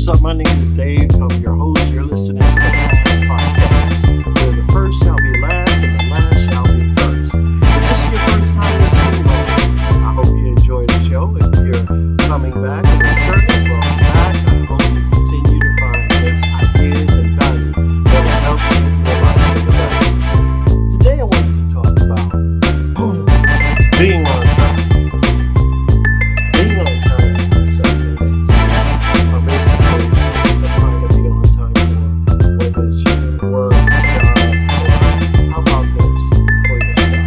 What's up? My name is Dave. I'm your host. You're listening to the Last Podcast, where the first shall be last and the last shall be first. If this is your first time listening, welcome. I hope you enjoy the show. If you're coming back and returning, welcome back. I hope you continue to find tips, ideas, and value that will help you your life for the better. Today, I wanted to talk about being on time. Being on time is something that basically the trying to be on time for, whether it's your work, job, or how about this for yourself?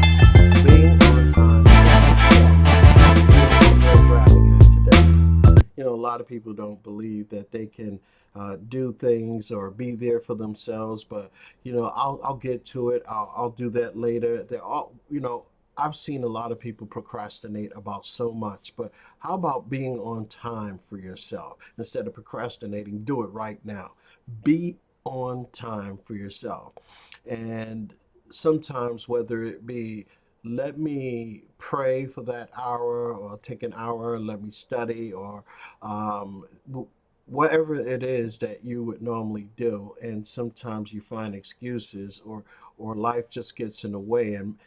Being on time for yourself is what we're grabbing at today. A lot of people don't believe that they can do things or be there for themselves, but I'll get to it. I'll do that later. They're all I've seen a lot of people procrastinate about so much, but how about being on time for yourself? Instead of procrastinating, do it right now. Be on time for yourself. And sometimes, whether it be let me pray for that hour or take an hour, let me study, or um, whatever it is that you would normally do. And sometimes you find excuses, or life just gets in the way, and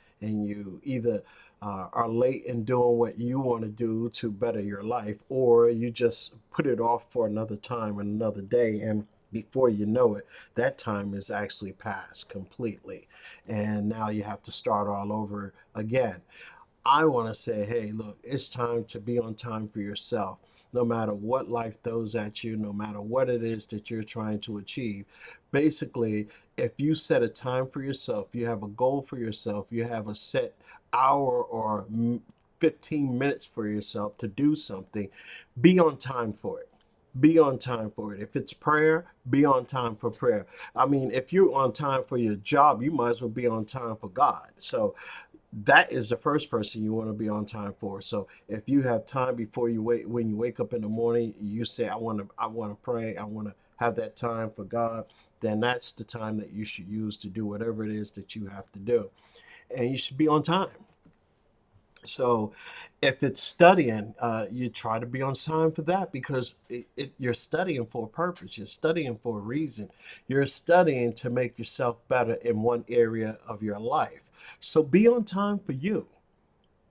you either are late in doing what you want to do to better your life, or you just put it off for another time and another day. And before you know it, that time is actually passed completely. And now you have to start all over again. I want to say, hey, look, it's time to be on time for yourself. No matter what life throws at you, no matter what it is that you're trying to achieve. Basically, if you set a time for yourself, you have a goal for yourself, you have a set hour or 15 minutes for yourself to do something, be on time for it. Be on time for it. If it's prayer, be on time for prayer. I mean, if you're on time for your job, you might as well be on time for God. So that is the first person you want to be on time for. So if you have time before you wait, when you wake up in the morning, you say, I want to pray, I want to have that time for God, then that's the time that you should use to do whatever it is that you have to do. And you should be on time. So if it's studying, you try to be on time for that, because you're studying for a purpose. You're studying for a reason. You're studying to make yourself better in one area of your life. So be on time for you.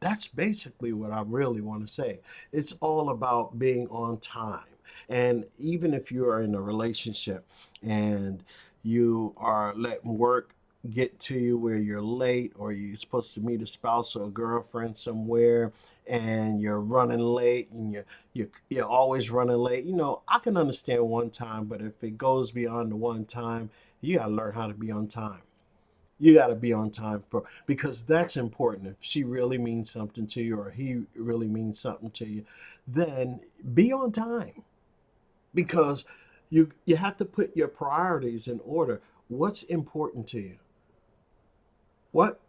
That's basically what I really want to say. It's all about being on time. And even if you are in a relationship and you are letting work get to you where you're late, or you're supposed to meet a spouse or a girlfriend somewhere and you're running late, and you're always running late. I can understand one time, but if it goes beyond the one time, you got to learn how to be on time. You got to be on time for, because that's important. If she really means something to you, or he really means something to you, then be on time, because you have to put your priorities in order. What's important to you? What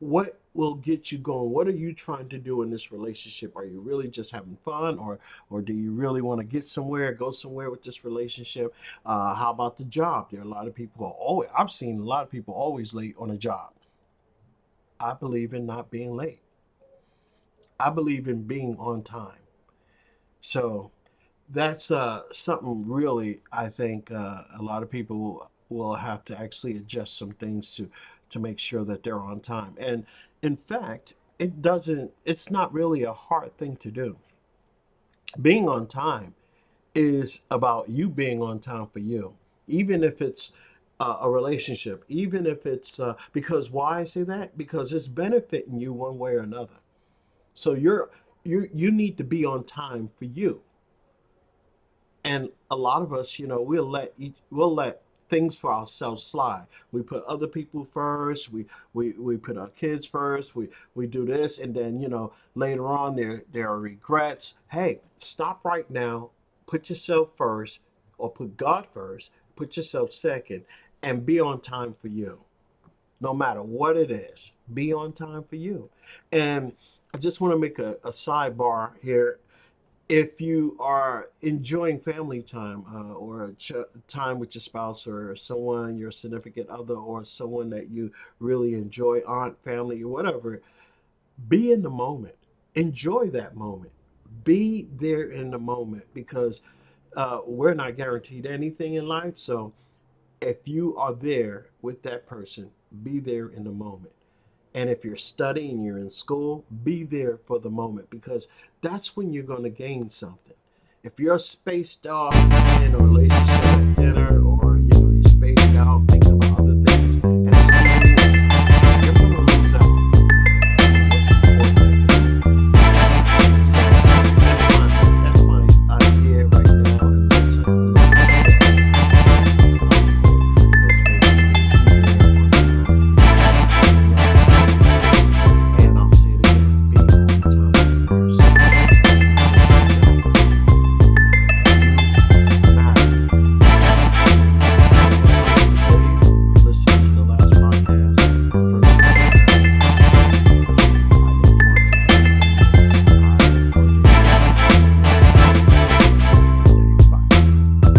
what will get you going? What are you trying to do in this relationship? Are you really just having fun, or do you really want to get somewhere, go somewhere with this relationship? How about the job? There are a lot of people who are always, I've seen a lot of people always late on a job. I believe in not being late. I believe in being on time. So that's something really, I think a lot of people will have to actually adjust some things to make sure that they're on time. And in fact, it's not really a hard thing to do. Being on time is about you being on time for you, even if it's a relationship, even if it's because why I say that? Because it's benefiting you one way or another. So you need to be on time for you. And a lot of us, we'll let things for ourselves slide. We put other people first. We put our kids first. We do this, and then later on there are regrets. Hey, stop right now. Put yourself first, or put God first. Put yourself second, and be on time for you. No matter what it is, be on time for you. And I just want to make a sidebar here. If you are enjoying family time, or time with your spouse, or someone, your significant other, or someone that you really enjoy, aunt, family, or whatever, be in the moment. Enjoy that moment. Be there in the moment, because we're not guaranteed anything in life. So if you are there with that person, be there in the moment. And if you're studying, you're in school, be there for the moment, because that's when you're going to gain something. If you're spaced off in a relationship